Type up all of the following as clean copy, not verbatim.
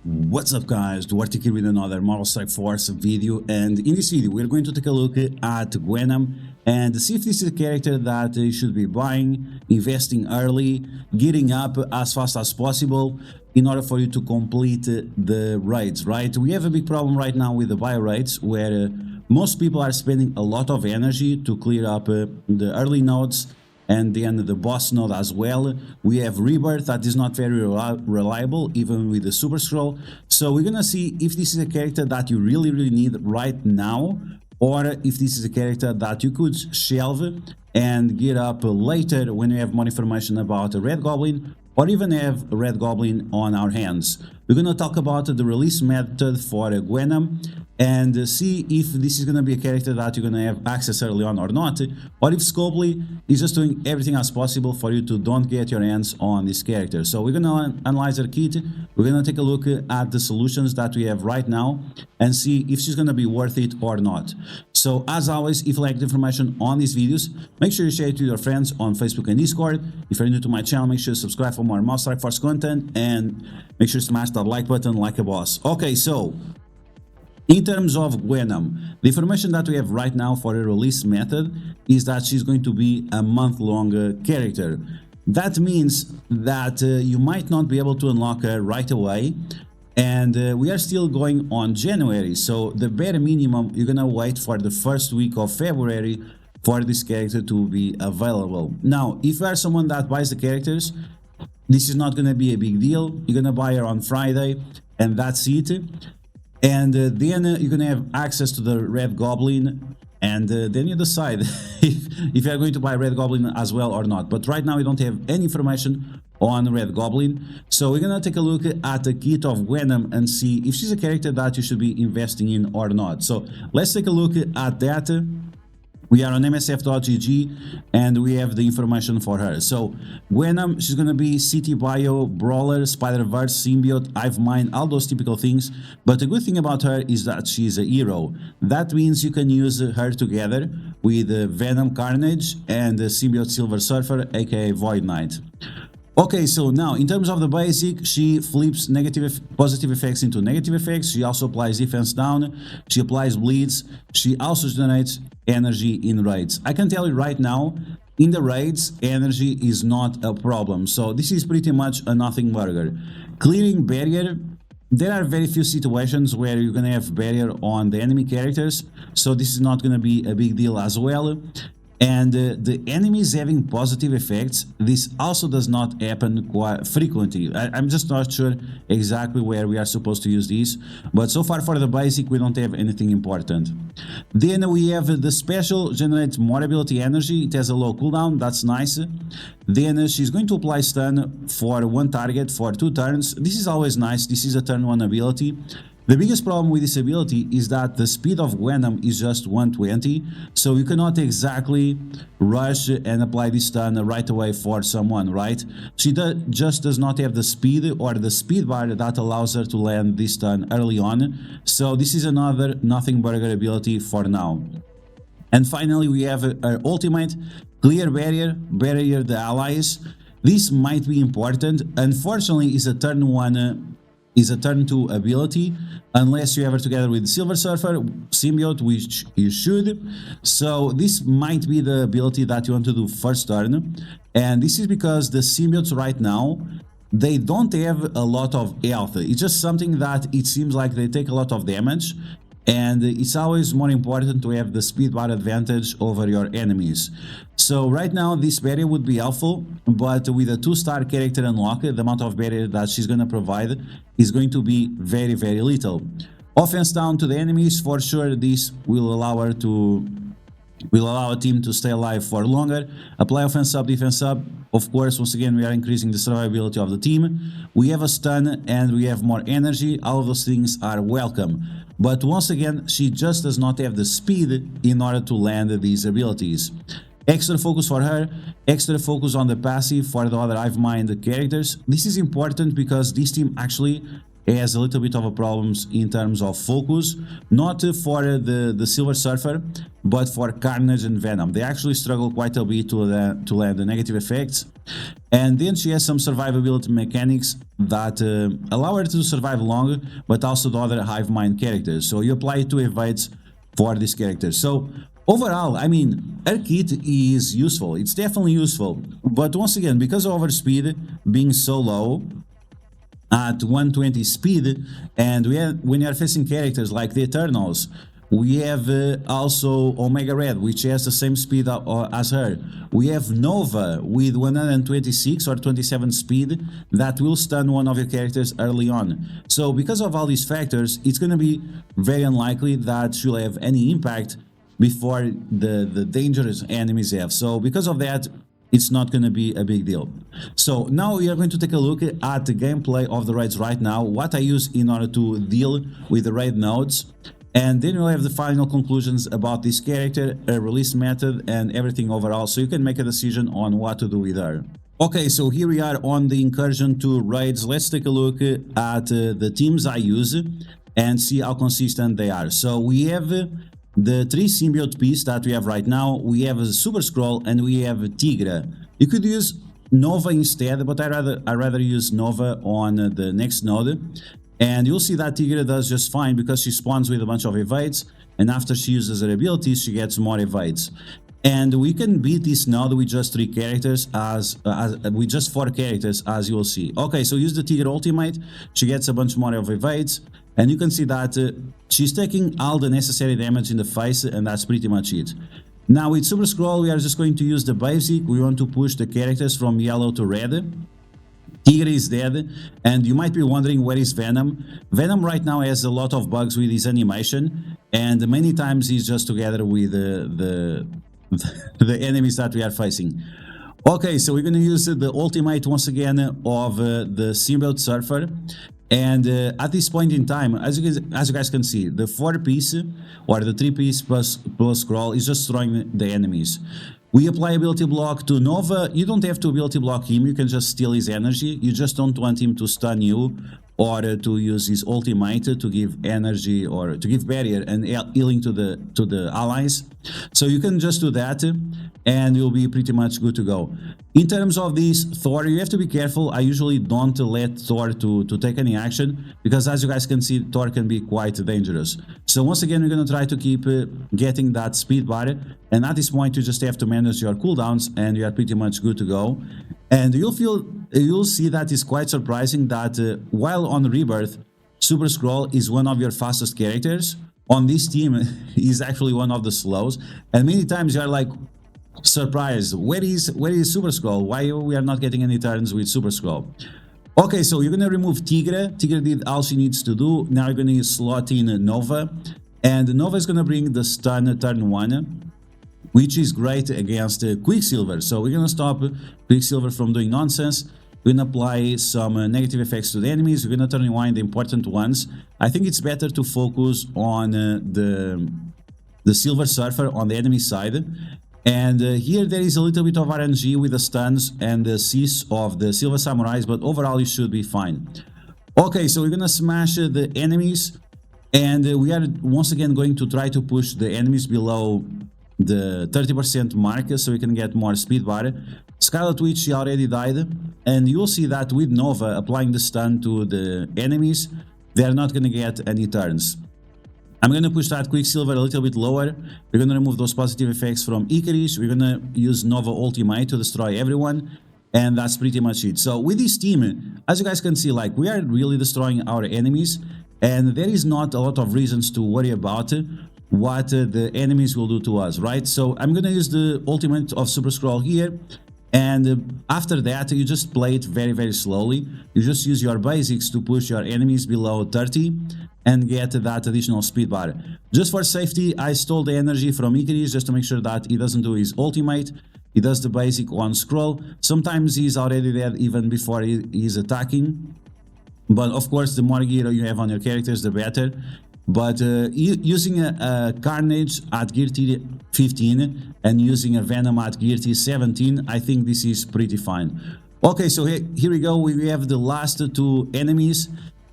What's up guys, DuArktik here with another Marvel Strike Force video, and in this video we're going to take a look at Venom and see if this is a character that you should be buying, investing early, getting up as fast as possible in order for you to complete the raids, right? We have a big problem right now with the bio raids where most people are spending a lot of energy to clear up the early nodes and then the boss node as well. We have Rebirth that is not very reliable even with the Super Scroll. So we're gonna see if this is a character that you really need right now, or if this is a character that you could shelve and get up later when you have more information about a Red Goblin, or even have a Red Goblin on our hands. We're gonna talk about the release method for Venom and see if this is gonna be a character that you're gonna have access early on or not, or if Scopely is just doing everything as possible for you to don't get your hands on this character. So we're gonna analyze her kit, we're gonna take a look at the solutions that we have right now and see if she's gonna be worth it or not. So as always, if you like the information on these videos, make sure you share it with your friends on Facebook and Discord. If you're new to my channel, make sure to subscribe for more Marvel Strike Force content and make sure to smash that like button like a boss. Okay, so in terms of Venom, the information that we have right now for a release method is that she's going to be a month-long character. That means that you might not be able to unlock her right away, and we are still going on January, so the bare minimum, you're gonna wait for the first week of February for this character to be available. Now, if you are someone that buys the characters, this is not gonna be a big deal. You're gonna buy her on Friday, and that's it. And then you're gonna have access to the Red Goblin, and then you decide if you're going to buy Red Goblin as well or not. But right now we don't have any information on Red Goblin, so we're gonna take a look at the kit of Venom and see if she's a character that you should be investing in or not. So let's take a look at that. We are on msf.gg and we have the information for her. So Venom, she's gonna be City Bio, Brawler, Spider-Verse, Symbiote, Hive Mind, all those typical things. But the good thing about her is that she's a hero. That means you can use her together with Venom Carnage and Symbiote Silver Surfer, aka Void Knight. Okay, so now in terms of the basic, she flips positive effects into negative effects. She also applies defense down, she applies bleeds, she also generates energy in raids. I can tell you right now, in the raids, energy is not a problem, so this is pretty much a nothing burger. Clearing barrier, there are very few situations where you're gonna have barrier on the enemy characters, so this is not gonna be a big deal as well. And the enemies having positive effects, this also does not happen quite frequently. I'm just not sure exactly where we are supposed to use these, but so far for the basic we don't have anything important. Then we have the special, generates more ability energy. It has a low cooldown, that's nice. Then she's going to apply stun for one target for 2 turns. This is always nice, this is a turn 1 ability. The biggest problem with this ability is that the speed of Venom is just 120, so you cannot exactly rush and apply this stun right away for someone, right? She just does not have the speed or the speed bar that allows her to land this stun early on, so this is another nothing burger ability for now. And finally we have her ultimate, Clear Barrier, barrier the allies. This might be important. Unfortunately, it's a turn 1 is a turn 2 ability, unless you have it together with Silver Surfer, Symbiote, which you should. So this might be the ability that you want to do first turn, and this is because the Symbiotes right now, they don't have a lot of health. It's just something that it seems like they take a lot of damage, and it's always more important to have the speed bar advantage over your enemies. So right now this barrier would be helpful, but with a 2-star character unlock, the amount of barrier that she's going to provide is going to be very little. Offense down to the enemies, for sure this will allow her to a team to stay alive for longer. Apply offense up, defense up. Of course, once again we are increasing the survivability of the team. We have a stun and we have more energy. All of those things are welcome, but once again she just does not have the speed in order to land these abilities. Extra focus for her, extra focus on the passive for the other Hive Mind characters. This is important because this team actually has a little bit of a problems in terms of focus, not for the Silver Surfer, but for Carnage and Venom. They actually struggle quite a bit to land the negative effects. And then she has some survivability mechanics that allow her to survive longer, but also the other hive mind characters. So you apply 2 evades for this character. So overall, I mean, her kit is useful. It's definitely useful. But once again, because of her speed being so low, at 120 speed, and when you are facing characters like the Eternals, we have also Omega Red, which has the same speed as her. We have Nova with 126 or 27 speed that will stun one of your characters early on. So because of all these factors, it's going to be very unlikely that she'll have any impact before the dangerous enemies have. So because of that, it's not going to be a big deal. So now we are going to take a look at the gameplay of the raids right now, what I use in order to deal with the raid nodes. And then we'll have the final conclusions about this character, a release method, and everything overall, so you can make a decision on what to do with her. Okay, so here we are on the Incursion 2 raids. Let's take a look at the teams I use and see how consistent they are. So we have the 3 symbiote piece that we have right now. We have a Super Scroll and we have a Tigra. You could use Nova instead, but I rather use Nova on the next node. And you'll see that Tigra does just fine because she spawns with a bunch of evades, and after she uses her abilities, she gets more evades. And we can beat this node with just 3 characters, with just 4 characters, as you will see. Okay, so use the Tigra ultimate, she gets a bunch more of evades, and you can see that she's taking all the necessary damage in the face, and that's pretty much it. Now with Super Scroll, we are just going to use the basic. We want to push the characters from yellow to red. Tigra is dead, and you might be wondering where is Venom. Venom right now has a lot of bugs with his animation, and many times he's just together with the enemies that we are facing. Okay, so we're going to use the ultimate once again of the Symbiote Surfer. And at this point in time, as you guys can see, the 4-piece or the 3-piece plus scroll is just destroying the enemies. We apply ability block to Nova. You don't have to ability block him, you can just steal his energy. You just don't want him to stun you or to use his ultimate to give energy or to give barrier and healing to the allies. So you can just do that and you'll be pretty much good to go. In terms of this Thor, you have to be careful. I usually don't let Thor to take any action because, as you guys can see, Thor can be quite dangerous. So once again, we're going to try to keep getting that speed bar, and at this point you just have to manage your cooldowns and you are pretty much good to go. And you'll see that it's quite surprising that while on Rebirth, Super Scroll is one of your fastest characters, on this team he's actually one of the slows, and many times you are like surprised, where is Super Scroll? Why we are not getting any turns with Super Scroll? Okay, so you're gonna remove Tigra. Tigra did all she needs to do. Now you're gonna slot in Nova, and Nova is gonna bring the stun turn 1, which is great against Quicksilver. So we're gonna stop Quicksilver from doing nonsense. We're gonna apply some negative effects to the enemies. We're gonna turn rewind the important ones. I think it's better to focus on the Silver Surfer on the enemy side. And here there is a little bit of RNG with the stuns and the cease of the Silver Samurais, but overall you should be fine. Okay, so we're gonna smash the enemies, and we are once again going to try to push the enemies below the 30% mark so we can get more speed bar. Scarlet Witch, she already died, and you'll see that with Nova applying the stun to the enemies, they are not gonna get any turns. I'm going to push that Quicksilver a little bit lower. We're going to remove those positive effects from Incursion. We're going to use Nova Ultimate to destroy everyone. And that's pretty much it. So with this team, as you guys can see, like, we are really destroying our enemies. And there is not a lot of reasons to worry about what the enemies will do to us, right? So I'm going to use the ultimate of Super Scroll here. And after that, you just play it very, very slowly. You just use your basics to push your enemies below 30 and get that additional speed bar. Just for safety, I stole the energy from Incursion just to make sure that he doesn't do his ultimate. He does the basic on scroll. Sometimes he's already dead even before he's attacking. But of course, the more gear you have on your characters, the better. But using a Carnage at gear tier 15 and using a Venom at gear tier 17, I think this is pretty fine. Okay, so here we go. We have the last 2 enemies,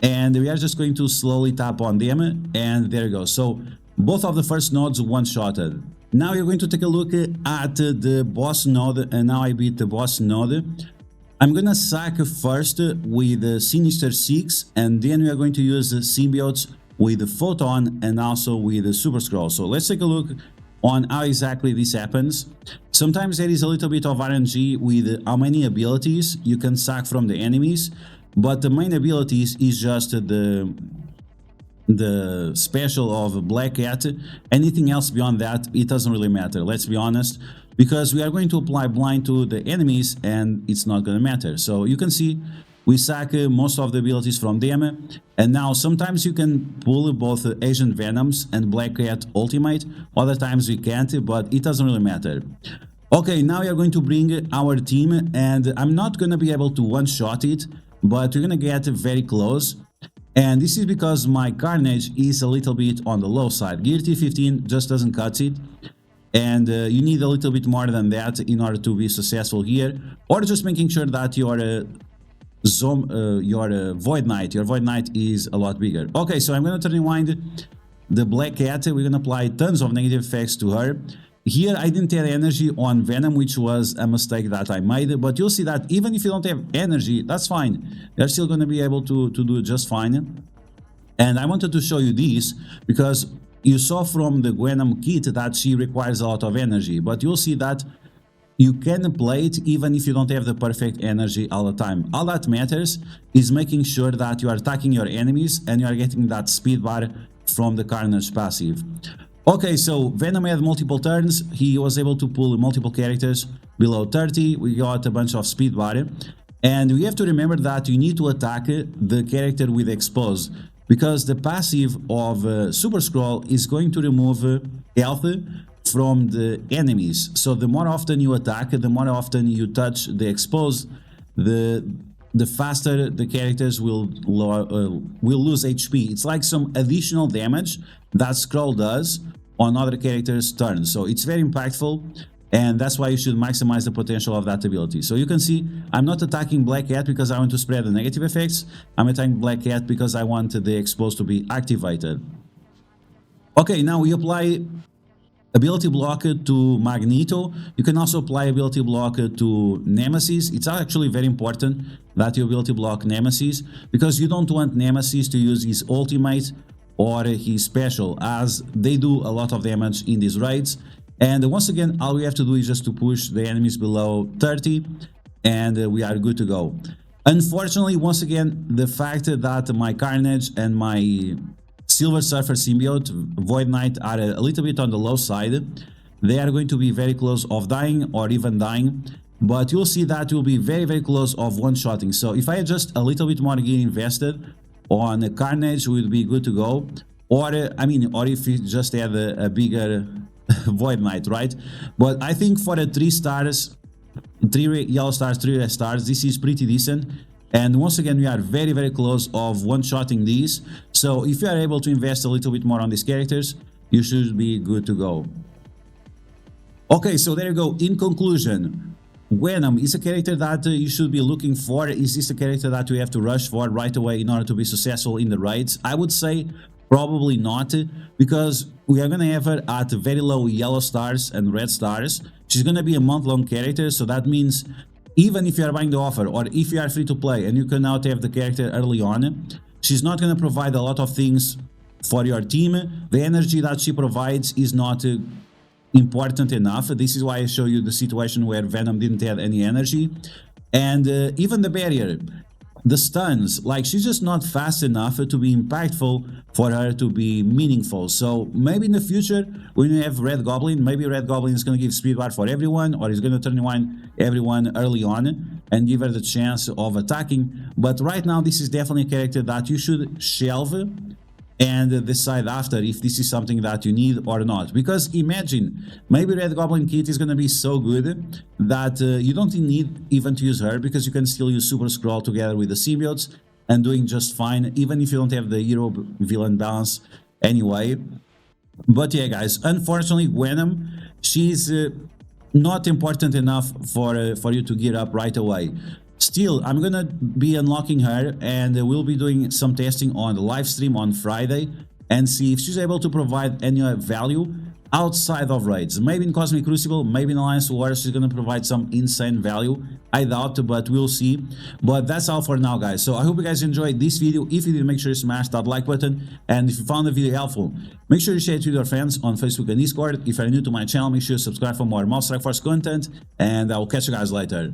and we are just going to slowly tap on them, and there you go. So both of the first nodes one-shotted. Now you're going to take a look at the boss node, and now I beat the boss node. I'm gonna sack first with Sinister 6, and then we are going to use symbiotes with Photon and also with Super Scroll. So let's take a look on how exactly this happens. Sometimes there is a little bit of RNG with how many abilities you can sack from the enemies, but the main abilities is just the special of Black Cat. Anything else beyond that, it doesn't really matter, let's be honest, because we are going to apply blind to the enemies and it's not going to matter. So you can see we sack most of the abilities from them, and now sometimes you can pull both Asian Venoms and Black Cat ultimate, other times we can't, but it doesn't really matter. Okay, now we are going to bring our team, and I'm not going to be able to one-shot it, but we're going to get very close. And this is because my Carnage is a little bit on the low side. Gear T15 just doesn't cut it. And you need a little bit more than that in order to be successful here. Or just making sure that your Void Knight is a lot bigger. Okay, so I'm going to turn rewind the Black Cat. We're going to apply tons of negative effects to her. Here I didn't have energy on Venom, which was a mistake that I made, but you'll see that even if you don't have energy, that's fine. You're still going to be able to do it just fine. And I wanted to show you this because you saw from the Gwenom kit that she requires a lot of energy, but you'll see that you can play it even if you don't have the perfect energy all the time. All that matters is making sure that you are attacking your enemies and you are getting that speed bar from the Carnage passive. Okay, so Venom had multiple turns. He was able to pull multiple characters below 30. We got a bunch of speed bar. And we have to remember that you need to attack the character with Expose, because the passive of Super Scroll is going to remove health from the enemies. So the more often you attack, the more often you touch the Expose, the faster the characters will lose HP. It's like some additional damage that Scroll does on other characters' turns. So it's very impactful, and that's why you should maximize the potential of that ability. So you can see I'm not attacking Black Cat because I want to spread the negative effects. I'm attacking Black Cat because I want the Expose to be activated. Okay, now we apply ability block to Magneto. You can also apply ability block to Nemesis. It's actually very important that you ability block Nemesis, because you don't want Nemesis to use his ultimate or his special, as they do a lot of damage in these raids. And once again, all we have to do is just to push the enemies below 30 and we are good to go. Unfortunately, once again, the fact that my Carnage and my Silver Surfer symbiote Void Knight are a little bit on the low side, they are going to be very close of dying or even dying, but you'll see that will be very close of one-shotting. So if I had just a little bit more gear invested on Carnage, would be good to go. Or or if you just had a bigger Void Knight, right? But I think for a 3 stars, 3 yellow stars, 3 red stars, this is pretty decent. And once again, we are very close of one-shotting these. So if you are able to invest a little bit more on these characters, you should be good to go. Okay, so there you go. In conclusion, Venom is a character that you should be looking for. Is this a character that you have to rush for right away in order to be successful in the raids? I would say probably not, because we are going to have her at very low yellow stars and red stars. She's going to be a month-long character, so that means even if you are buying the offer or if you are free to play and you can out have the character early on, she's not going to provide a lot of things for your team. The energy that she provides is not important enough. This is why I show you the situation where Venom didn't have any energy. And even the barrier, the stuns, like she's just not fast enough to be impactful for her to be meaningful. So maybe in the future when you have Red Goblin, maybe Red Goblin is going to give speed bar for everyone, or he's going to turn on everyone early on and give her the chance of attacking. But right now this is definitely a character that you should shelve and decide after if this is something that you need or not. Because imagine, maybe Red Goblin Kit is going to be so good that you don't need even to use her, because you can still use Super Scroll together with the symbiotes and doing just fine, even if you don't have the hero-villain balance anyway. But yeah, guys, unfortunately, Venom, she's not important enough for you to gear up right away. Still, I'm gonna be unlocking her, and we'll be doing some testing on the live stream on Friday and see if she's able to provide any value outside of raids. Maybe in Cosmic Crucible, maybe in Alliance Wars is going to provide some insane value. I doubt, but we'll see. But that's all for now, guys. So I hope you guys enjoyed this video. If you did, make sure you smash that like button. And if you found the video helpful, make sure you share it with your friends on Facebook and Discord. If you're new to my channel, make sure you subscribe for more Mouse Strike Force content. And I will catch you guys later.